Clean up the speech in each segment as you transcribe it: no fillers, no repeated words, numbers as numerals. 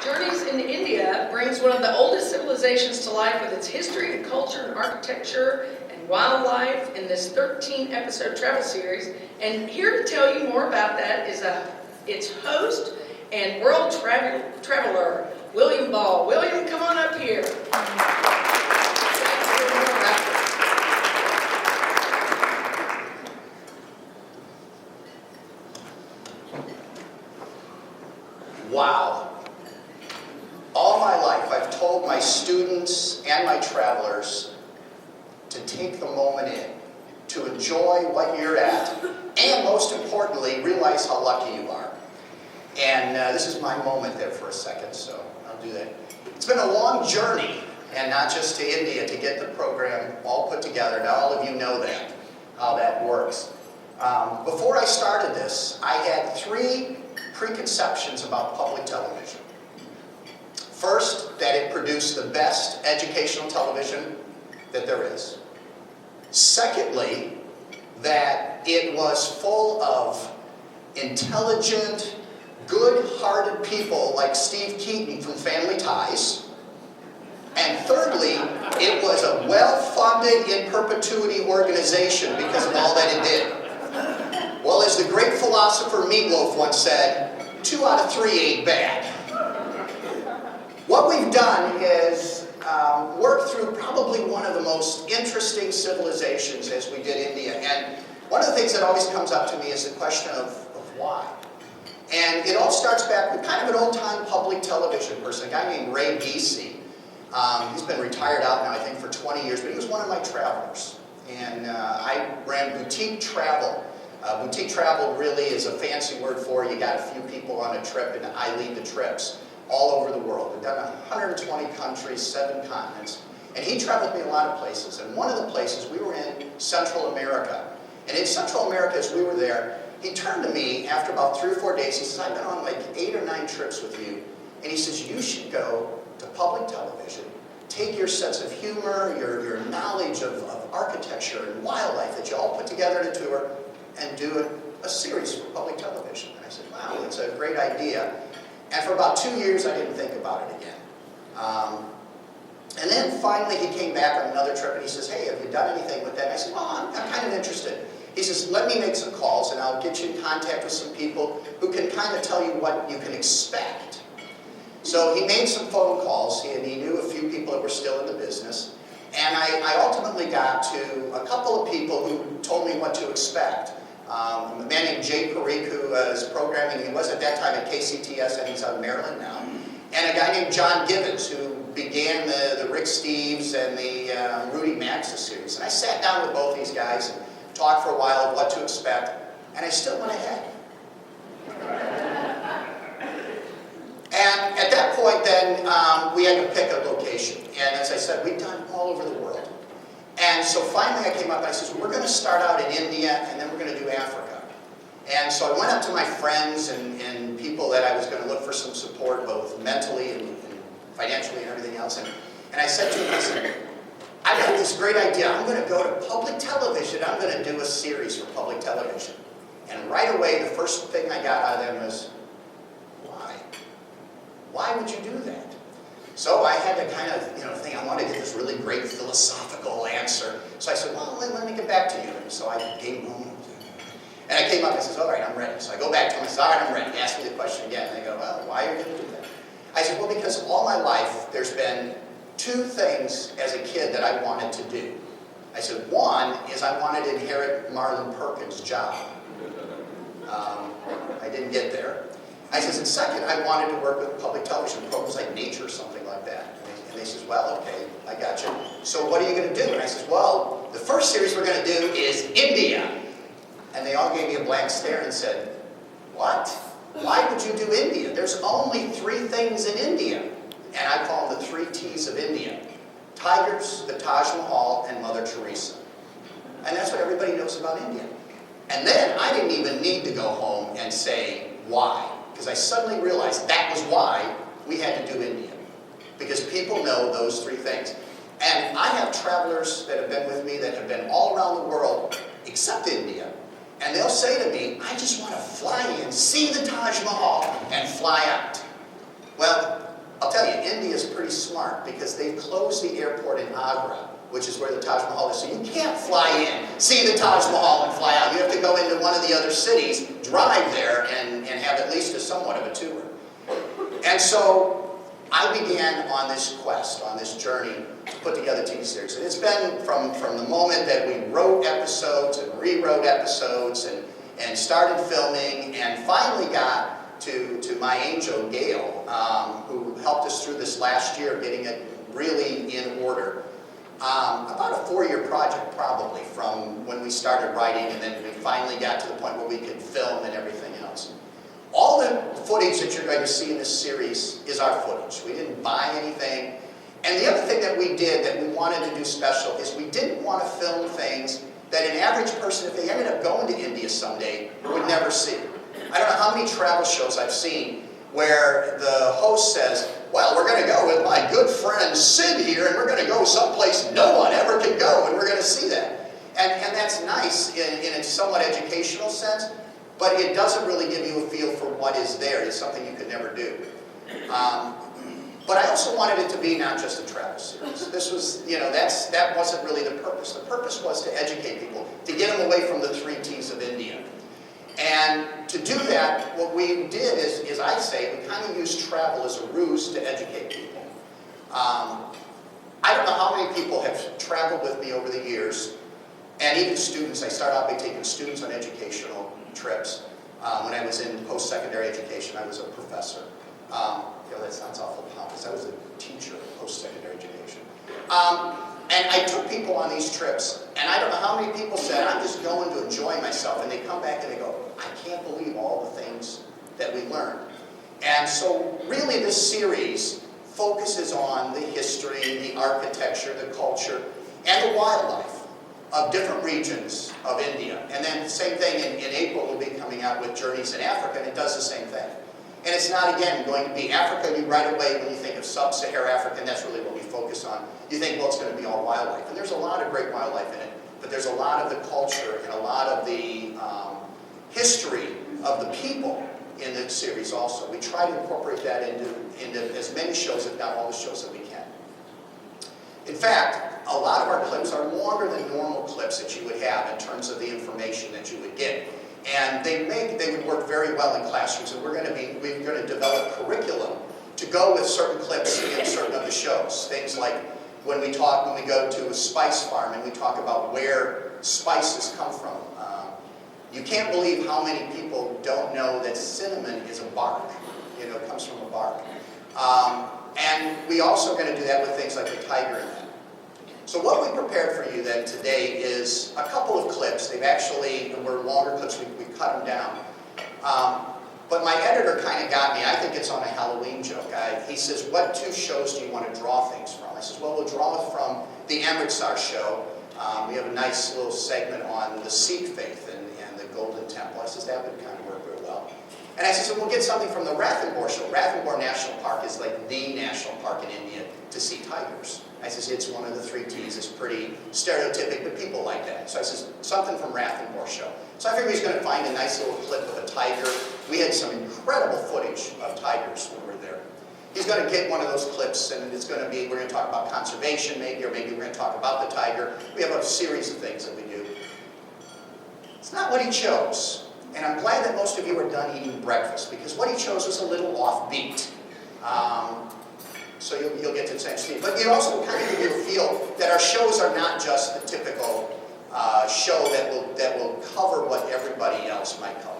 Journeys in India brings one of the oldest civilizations to life with its history and culture and architecture and wildlife in this 13-episode travel series. And here to tell you more about that is its host and world traveler, William Ball. William, come on up here. Wow. All my life I've told my students and my travelers to take the moment in, to enjoy what you're at, and most importantly, realize how lucky you are. And this is my moment there for a second, so I'll do that. It's been a long journey, and not just to India, to get the program all put together. Now all of you know that, how that works. Before I started this, I had 3 preconceptions about public television. First, that it produced the best educational television that there is. Secondly, that it was full of intelligent, good-hearted people like Steve Keaton from Family Ties. And thirdly, it was a well-funded in perpetuity organization because of all that it did. Well, as the great philosopher Meatloaf once said, 2 out of 3 ain't bad. What we've done is work through probably one of the most interesting civilizations as we did India. And one of the things that always comes up to me is the question of why. And it all starts back with kind of an old-time public television person, a guy named Ray Giese. He's been retired out now, I think, for 20 years, but he was one of my travelers. And I ran boutique travel. Boutique travel really is a fancy word for you got a few people on a trip, and I lead the trips all over the world. We've done 120 countries, 7 continents. And he traveled me a lot of places. And one of the places, we were in Central America. And in Central America, as we were there, he turned to me after about 3 or 4 days. He says, I've been on like 8 or 9 trips with you. And he says, you should go to public television. Take your sense of humor, your knowledge of architecture and wildlife that you all put together in a tour and do a series for public television. And I said, wow, that's a great idea. And for about 2 years, I didn't think about it again. And then finally, he came back on another trip and he says, hey, have you done anything with that? And I said, well, I'm kind of interested. He says, let me make some calls and I'll get you in contact with some people who can kind of tell you what you can expect. So he made some phone calls, and he knew a few people that were still in the business. And I ultimately got to a couple of people who told me what to expect. A man named Jay Parikh, who was programming, he was at that time at KCTS, and he's out of Maryland now. And a guy named John Gibbons, who began the Rick Steves and the Rudy Maxa series. And I sat down with both these guys and talked for a while of what to expect, and I still went ahead. And at that point then, we had to pick a location. And as I said, we'd done all over the world. And so finally I came up and I said, we're going to start out in India and then we're going to do Africa. And so I went up to my friends and people that I was going to look for some support, both mentally and financially and everything else. And I said to them, I said, I've got this great idea. I'm going to go to public television. I'm going to do a series for public television. And right away, the first thing I got out of them was, why? Why would you do that? So I had to kind of, think, I wanted to get this really great philosophical answer. So I said, well, let me get back to you. And so I came home. And I came up and I said, all right, I'm ready. So I go back to him and I said, all right, I'm ready. He asked me the question again. And they go, well, why are you going to do that? I said, well, because all my life there's been 2 things as a kid that I wanted to do. I said, one is I wanted to inherit Marlon Perkins' job. I didn't get there. I says, and second, I wanted to work with public television programs like Nature or something like that. And they says, well, okay, I got you. So what are you going to do? And I says, well, the first series we're going to do is India. And they all gave me a blank stare and said, what? Why would you do India? There's only 3 things in India. And I call them the 3 T's of India. Tigers, the Taj Mahal, and Mother Teresa. And that's what everybody knows about India. And then I didn't even need to go home and say why. Because I suddenly realized that was why we had to do India. Because people know those 3 things. And I have travelers that have been with me that have been all around the world except India. And they'll say to me, I just want to fly in, see the Taj Mahal, and fly out. Well, you, India is pretty smart because they've closed the airport in Agra, which is where the Taj Mahal is. So you can't fly in, see the Taj Mahal, and fly out. You have to go into one of the other cities, drive there, and have at least somewhat of a tour. And so I began on this quest, on this journey to put together TV series. And it's been from the moment that we wrote episodes and rewrote episodes and started filming and finally got to my angel, Gail, who helped us through this last year, getting it really in order. About a 4-year project, probably, from when we started writing and then we finally got to the point where we could film and everything else. All the footage that you're going to see in this series is our footage. We didn't buy anything. And the other thing that we did that we wanted to do special is we didn't want to film things that an average person, if they ended up going to India someday, would never see. I don't know how many travel shows I've seen where the host says, well, we're going to go with my good friend Sid here, and we're going to go someplace no one ever can go, and we're going to see that. And that's nice in a somewhat educational sense, but it doesn't really give you a feel for what is there. It's something you could never do. But I also wanted it to be not just a travel series. This was, that wasn't really the purpose. The purpose was to educate people, to get them away from the 3 T's of India. And to do that, what we did is I say, we kind of used travel as a ruse to educate people. I don't know how many people have traveled with me over the years, and even students. I started out by taking students on educational trips. When I was in post-secondary education, I was a professor. That sounds awful pompous. I was a teacher in post-secondary education. And I took people on these trips, and I don't know how many people said, I'm just going to enjoy myself, and they come back and they go, I can't believe all the things that we learned. And so really this series focuses on the history, the architecture, the culture, and the wildlife of different regions of India. And then the same thing in April, we'll be coming out with Journeys in Africa, and it does the same thing. And it's not, again, going to be Africa. You right away, when you think of sub-Saharan Africa, and that's really what we focus on, you think, well, it's going to be all wildlife. And there's a lot of great wildlife in it, but there's a lot of the culture and a lot of the history of the people in the series also. We try to incorporate that into as many shows, if not all the shows that we can. In fact, a lot of our clips are longer than normal clips that you would have in terms of the information that you would get. And they would work very well in classrooms, and we're going to develop curriculum to go with certain clips in certain of the shows. Things like when we go to a spice farm and we talk about where spices come from. You can't believe how many people don't know that cinnamon is a bark. It comes from a bark. And we also going to do that with things like the tiger in that. So what we prepared for you then today is a couple of clips. Were longer clips, we cut them down. But my editor kind of got me. I think it's on a Halloween joke. He says, what 2 shows do you want to draw things from? I says, well, we'll draw from the Amritsar show. We have a nice little segment on the Sikh faith and the Golden Temple. I says, that would kind of work very well. And I says, we'll get something from the Ranthambore show. Ranthambore National Park is like the national park in India to see tigers. I says, it's one of the 3 T's. It's pretty stereotypic, but people like that. So I says, something from Ranthambore show. So I figured he's going to find a nice little clip of a tiger. We had some incredible footage of tigers when we were there. He's going to get one of those clips, and it's going to be, we're going to talk about conservation maybe, or maybe we're going to talk about the tiger. We have a series of things that we do. It's not what he chose. And I'm glad that most of you are done eating breakfast, because what he chose was a little offbeat. So you'll get to the same thing. But it also kind of give you a feel that our shows are not just the typical show that will cover what everybody else might cover.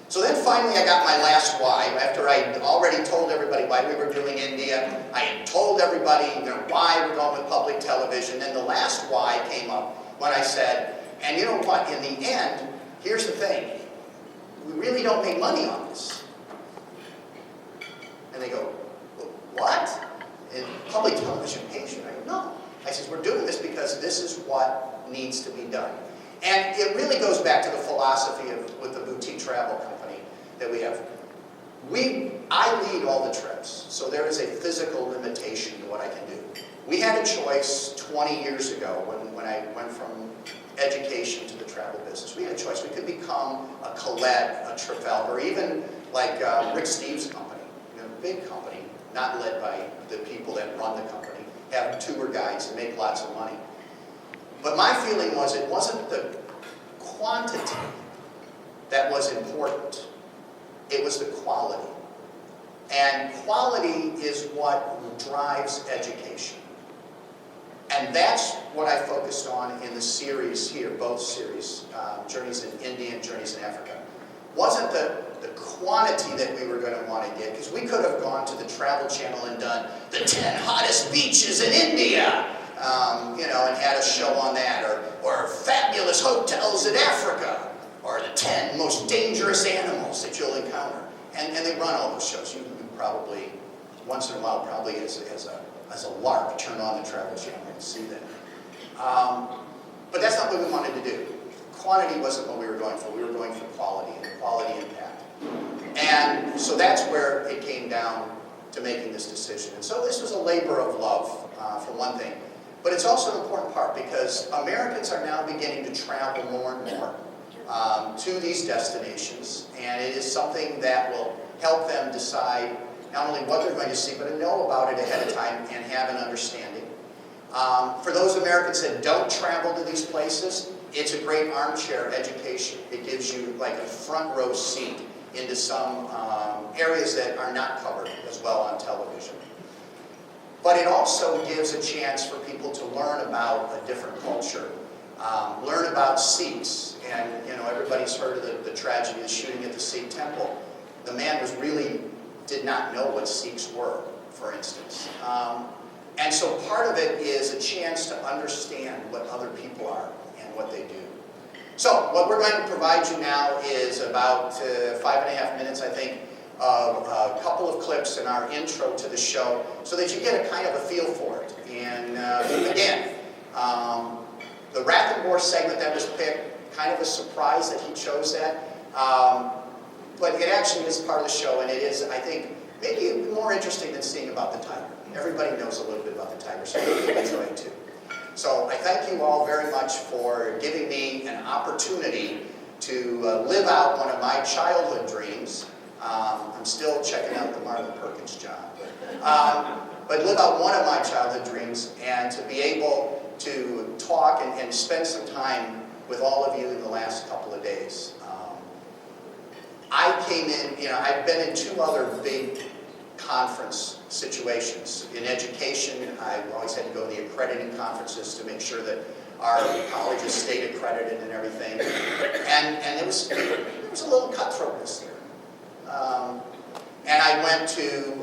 So then finally I got my last why. After I already told everybody why we were doing India, I had told everybody why we're going with public television. Then the last why came up when I said, and you know what, in the end, here's the thing, we really don't make money on this. And they go, what? In public television pays you? I go, no. I says, we're doing this because this is what needs to be done. And it really goes back to the philosophy with the boutique travel company that we have. I lead all the trips, so there is a physical limitation to what I can do. We had a choice 20 years ago when I went from education to the travel business. We had a choice. We could become a Colette, a Trafalgar, or even like Rick Steves' company. big company, not led by the people that run the company, have tour guides and make lots of money. But my feeling was it wasn't the quantity that was important. It was the quality. And quality is what drives education. And that's what I focused on in the series here, both series, Journeys in India and Journeys in Africa. Wasn't the quantity that we were going to want to get, because we could have gone to the Travel Channel and done the 10 hottest beaches in India, and had a show on that, or fabulous hotels in Africa, or the 10 most dangerous animals that you'll encounter. And they run all those shows. You probably, once in a while, probably as a lark, turn on the Travel Channel and see that. But that's not what we wanted to do. Quantity wasn't what we were going for. We were going for quality and quality impact. And so that's where it came down to making this decision. And so this was a labor of love, for one thing. But it's also an important part because Americans are now beginning to travel more and more to these destinations. And it is something that will help them decide not only what they're going to see, but to know about it ahead of time and have an understanding. For those Americans that don't travel to these places, it's a great armchair education. It gives you like a front row seat into some areas that are not covered as well on television. But it also gives a chance for people to learn about a different culture, learn about Sikhs. And everybody's heard of the tragedy of the shooting at the Sikh temple. The man did not know what Sikhs were, for instance. And so part of it is a chance to understand what other people are and what they do. So what we're going to provide you now is about 5.5 minutes, I think, of a couple of clips in our intro to the show so that you get a kind of a feel for it. And again, the Rathenmore segment that was picked, kind of a surprise that he chose that. But it actually is part of the show, and it is, I think, maybe more interesting than seeing about the tiger. Everybody knows a little bit about the tiger, so you'll enjoy it too. So I thank you all very much for giving me an opportunity to live out one of my childhood dreams. I'm still checking out the Marlon Perkins job. But live out one of my childhood dreams and to be able to talk and spend some time with all of you in the last couple of days. I came in, I've been in 2 other big conference situations. In education, I always had to go to the accrediting conferences to make sure that our colleges stayed accredited and everything. And there was a little cutthroatness there. And I went to,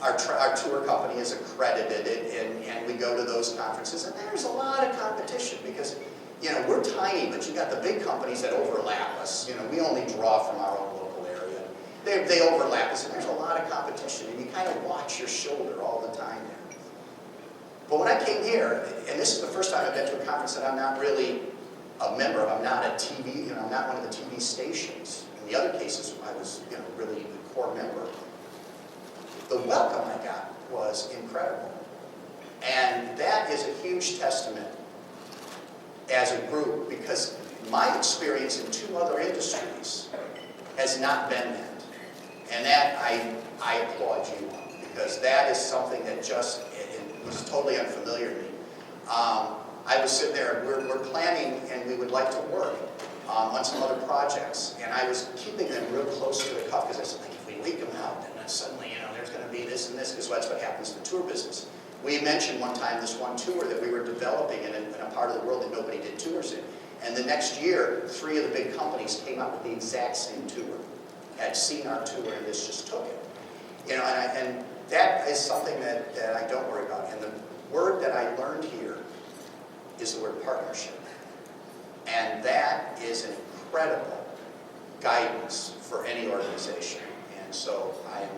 our tour company is accredited, and we go to those conferences, and there's a lot of competition because, we're tiny, but you got the big companies that overlap us. We only draw from our own local area. They overlap us, and there's a lot of competition, and you kind of watch your shoulder all the time there. But when I came here, and this is the first time I've been to a conference that I'm not really a member of, I'm not a TV, I'm not one of the TV stations. In the other cases, I was, really a core member. The welcome I got was incredible. And that is a huge testament as a group, because my experience in 2 other industries has not been that. And that I applaud you on, because that is something that just it was totally unfamiliar to me. I was sitting there, we're planning, and we would like to work on some other projects, and I was keeping them real close to the cuff, because I said, if we leak them out, then suddenly, there's going to be this and this, because that's what happens in the tour business. We mentioned one time this one tour that we were developing in a part of the world that nobody did tours in. And the next year, 3 of the big companies came out with the exact same tour, had seen our tour, and this just took it. And that is something that I don't worry about. And the word that I learned here is the word partnership. And that is an incredible guidance for any organization. And so I am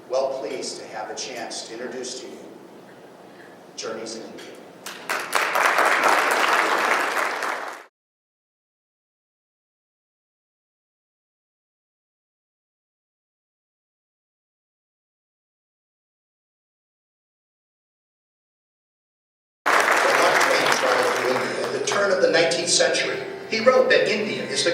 well pleased to have a chance to introduce to you Journeys in India. At the turn of the 19th century, he wrote that India is the